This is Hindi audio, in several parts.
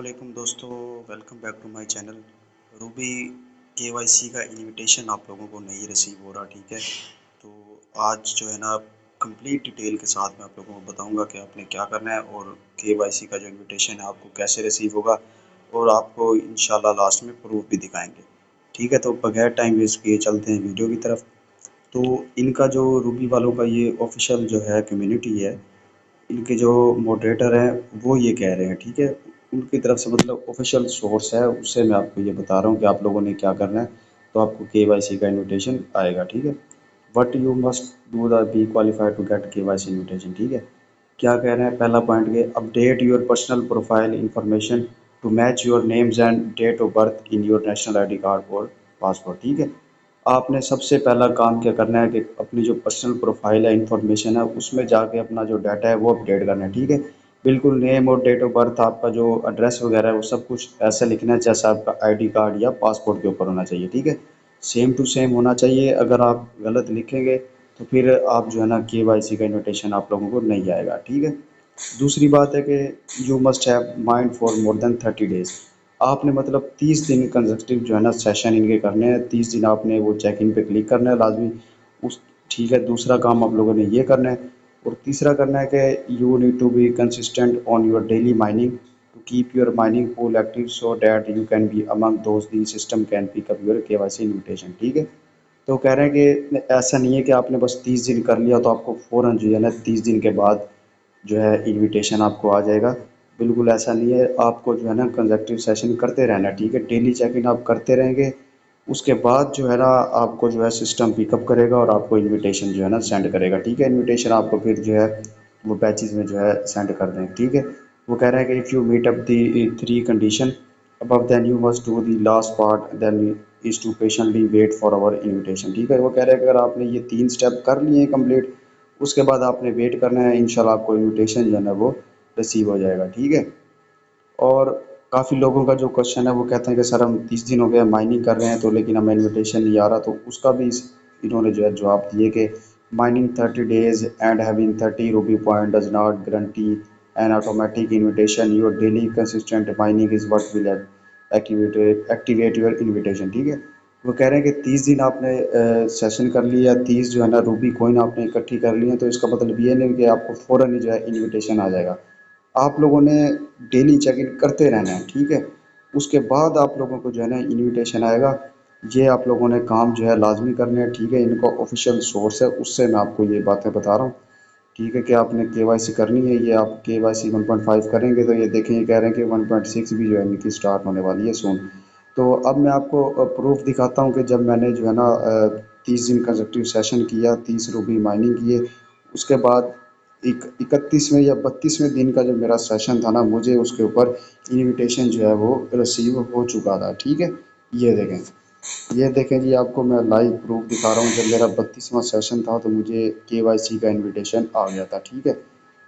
वालेकुम दोस्तों, welcome back to my channel. Ruby KYC का इनविटेशन आप लोगों को नहीं रिसीव हो रहा, ठीक है। तो आज जो है ना कंप्लीट डिटेल के साथ मैं आप लोगों को बताऊंगा कि आपने क्या करना है और केवाईसी का जो इनविटेशन है आपको कैसे रिसीव होगा, और आपको इंशाल्लाह लास्ट में प्रूफ भी दिखाएंगे, ठीक है। तो बगैर टाइम वेस्ट किए चलते हैं वीडियो की तरफ। तो इनका जो रूबी वालों का ये ऑफिशियल जो है कम्युनिटी है, इनके जो मॉडरेटर हैं वो ये कह रहे हैं, ठीक है। उनकी तरफ से मतलब ऑफिशियल सोर्स है, उससे मैं आपको ये बता रहा हूँ कि आप लोगों ने क्या करना है। तो आपको केवाईसी का इनविटेशन आएगा, ठीक है। But you must do the be qualified to get KYC invitation, ठीक है। क्या कह रहे हैं, पहला पॉइंट के update your personal profile information to match your names and date of birth in your national ID card और पासपोर्ट, ठीक है। आपने सबसे पहला काम क्या करना है कि अपनी जो पर्सनल प्रोफाइल है, इंफॉर्मेशन है, उसमें जाके अपना जो डाटा है वो अपडेट करना है, ठीक है। बिल्कुल नेम और डेट ऑफ बर्थ, आपका जो एड्रेस वगैरह है वो सब कुछ ऐसा लिखना है जैसा आपका आईडी कार्ड या पासपोर्ट के ऊपर होना चाहिए, ठीक है। सेम टू सेम होना चाहिए। अगर आप गलत लिखेंगे तो फिर आप जो है ना केवाईसी का इनविटेशन आप लोगों को नहीं आएगा, ठीक है। दूसरी बात है कि you must have mind for more than 30 days. आपने मतलब 30 दिन कंसेक्यूटिव जो है ना सेशन इनके करने हैं। 30 दिन आपने वो चेक इन पे क्लिक करना है लाजमी। उस ठीक है, दूसरा काम आप लोगों ने ये करना है। और तीसरा करना है कि you need to be consistent on your daily mining to keep your mining pool active so that you can be among those the system can pick up your KYC invitation, ठीक है। तो कह रहे हैं कि ऐसा नहीं है कि आपने बस 30 दिन कर लिया तो आपको फ़ौरन जो है ना 30 दिन के बाद जो है इनविटेशन आपको आ जाएगा। बिल्कुल ऐसा नहीं है, आपको जो है ना कंसेक्यूटिव सेशन करते रहना है, ठीक है। डेली चेक इन आप करते रहेंगे, उसके बाद जो है ना आपको जो है सिस्टम पिकअप करेगा और आपको इनविटेशन जो है ना सेंड करेगा, ठीक है। इनविटेशन आपको फिर जो है वो बैचेज़ में जो है सेंड कर दें, ठीक है। वो कह रहे हैं कि if you meet up the 3 condition above then you must do the last part then is to patiently wait for our invitation, ठीक है। वो कह रहे हैं कि अगर आपने ये 3 स्टेप कर लिए हैं कंप्लीट, उसके बाद आपने वेट करना है, इंशाल्लाह आपको इनविटेशन जो है ना वो रिसीव हो जाएगा, ठीक है। और काफ़ी लोगों का जो क्वेश्चन है वो कहते हैं कि सर हम 30 दिन हो गए माइनिंग कर रहे हैं तो लेकिन हमें इनविटेशन नहीं आ रहा। तो उसका भी इन्होंने जो है जवाब दिए कि माइनिंग 30 डेज एंड हैविंग 30 रूपी point does not guarantee N automatic invitation. Your daily consistent mining is what will activate your invitation, ठीक है। वो कह रहे हैं कि 30 दिन आपने सेशन कर लिया, 30 जो है ना रूबी कॉइन आपने इकट्ठी कर ली है, तो इसका मतलब ये नहीं कि आपको फ़ौरन ही जो है इनविटेशन आ जाएगा। आप लोगों ने डेली चेक इन करते रहना है, ठीक है। उसके बाद आप लोगों को जो है ना इनविटेशन आएगा। ये आप लोगों ने काम जो है लाजमी करने हैं, ठीक है। इनका ऑफिशियल सोर्स है, उससे मैं आपको ये बातें बता रहा हूँ, ठीक है। कि आपने केवाईसी करनी है, ये आप केवाईसी 1.5 करेंगे तो ये देखें, ये कह रहे हैं कि 1.6 भी जो है इनकी स्टार्ट होने वाली है सून। तो अब मैं आपको प्रूफ दिखाता हूँ कि जब मैंने जो है ना 30 दिन कंसेक्यूटिव सेशन किया, 30 रूपी माइनिंग किए, उसके बाद 31वें या 32वें दिन का जो मेरा सेशन था ना, मुझे उसके ऊपर इनविटेशन जो है वो रिसीव हो चुका था, ठीक है। ये देखें, ये देखें जी, आपको मैं लाइव प्रूफ दिखा रहा हूँ। जब मेरा 32वां सेशन था तो मुझे केवाईसी का इनविटेशन आ गया था, ठीक है।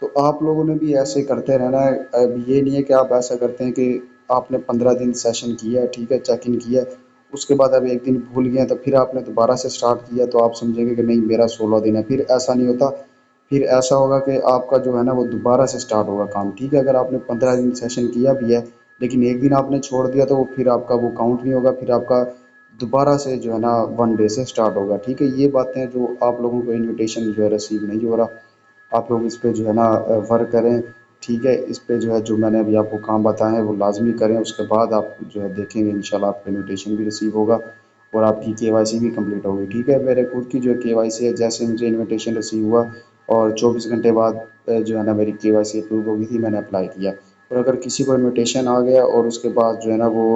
तो आप लोगों ने भी ऐसे करते रहना है। अब ये नहीं है कि आप ऐसा करते हैं कि आपने 15 दिन सेशन किया है, ठीक है, चेक इन किया है, उसके बाद अब एक दिन भूल गए तो फिर आपने दोबारा से स्टार्ट किया तो आप समझेंगे कि नहीं मेरा 16 दिन है। फिर ऐसा नहीं होता। फिर ऐसा होगा कि आपका जो है ना वो दोबारा से स्टार्ट होगा काम, ठीक है। अगर आपने 15 दिन सेशन किया भी है लेकिन एक दिन आपने छोड़ दिया तो फिर आपका वो काउंट नहीं होगा, फिर आपका दोबारा से जो है ना 1 डे से स्टार्ट होगा, ठीक है। ये बातें जो आप लोगों को इनविटेशन जो है रिसीव नहीं हो रहा, आप लोग इस पे जो है ना वर्क करें, ठीक है। इस पे जो है जो मैंने अभी आपको काम बताए हैं वो लाजमी करें, उसके बाद आप जो है देखेंगे इंशाल्लाह आपका इनविटेशन भी रिसीव होगा और आपकी केवाईसी भी कंप्लीट होगी, ठीक है। मेरे खुद की जो केवाईसी है, जैसे मुझे इनविटेशन रिसीव हुआ और 24 घंटे बाद जो है ना मेरी केवाईसी अप्रूव हो गई थी, मैंने अप्लाई किया। और अगर किसी को इनविटेशन आ गया और उसके बाद जो है ना वो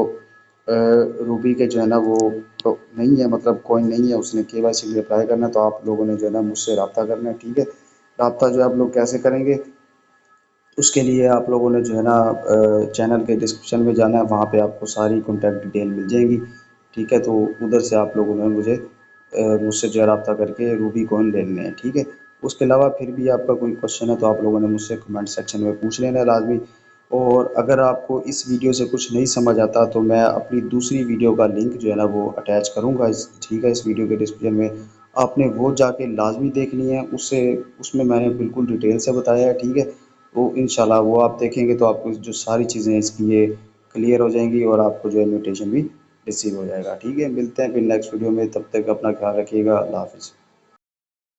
रूबी के जो है ना वो तो नहीं है, मतलब कोई नहीं है, उसने केवाईसी के लिए अप्लाई करना है, तो आप लोगों ने जो है ना मुझसे रब्ता करना है, ठीक है। रब्ता जो है आप लोग कैसे करेंगे, उसके लिए आप लोगों ने जो है ना चैनल के डिस्क्रिप्शन में जाना है, वहाँ पे आपको सारी कॉन्टैक्ट डिटेल मिल जाएंगी, ठीक है। तो उधर से आप लोगों ने मुझसे जो है रब्ता करके रूबी कॉइन ले लेने हैं, ठीक है। उसके अलावा फिर भी आपका कोई क्वेश्चन है तो आप लोगों ने मुझसे कमेंट सेक्शन में पूछ लेना है लाजमी। और अगर आपको इस वीडियो से कुछ नहीं समझ आता तो मैं अपनी दूसरी वीडियो का लिंक जो है ना वो अटैच करूँगा ठीक है, इस वीडियो के डिस्क्रिप्शन में। आपने वो जाके लाजमी देखनी है, उससे उसमें मैंने बिल्कुल डिटेल से बताया है, ठीक है। तो इंशाल्लाह वो आप देखेंगे तो आपको जो सारी चीज़ें इसकी ये क्लियर हो जाएंगी और आपको जो इन्विटेशन भी रिसीव हो जाएगा। ठीक है, मिलते हैं फिर नेक्स्ट वीडियो में, तब तक अपना ख्याल रखिएगा। अल्लाह हाफ़िज़।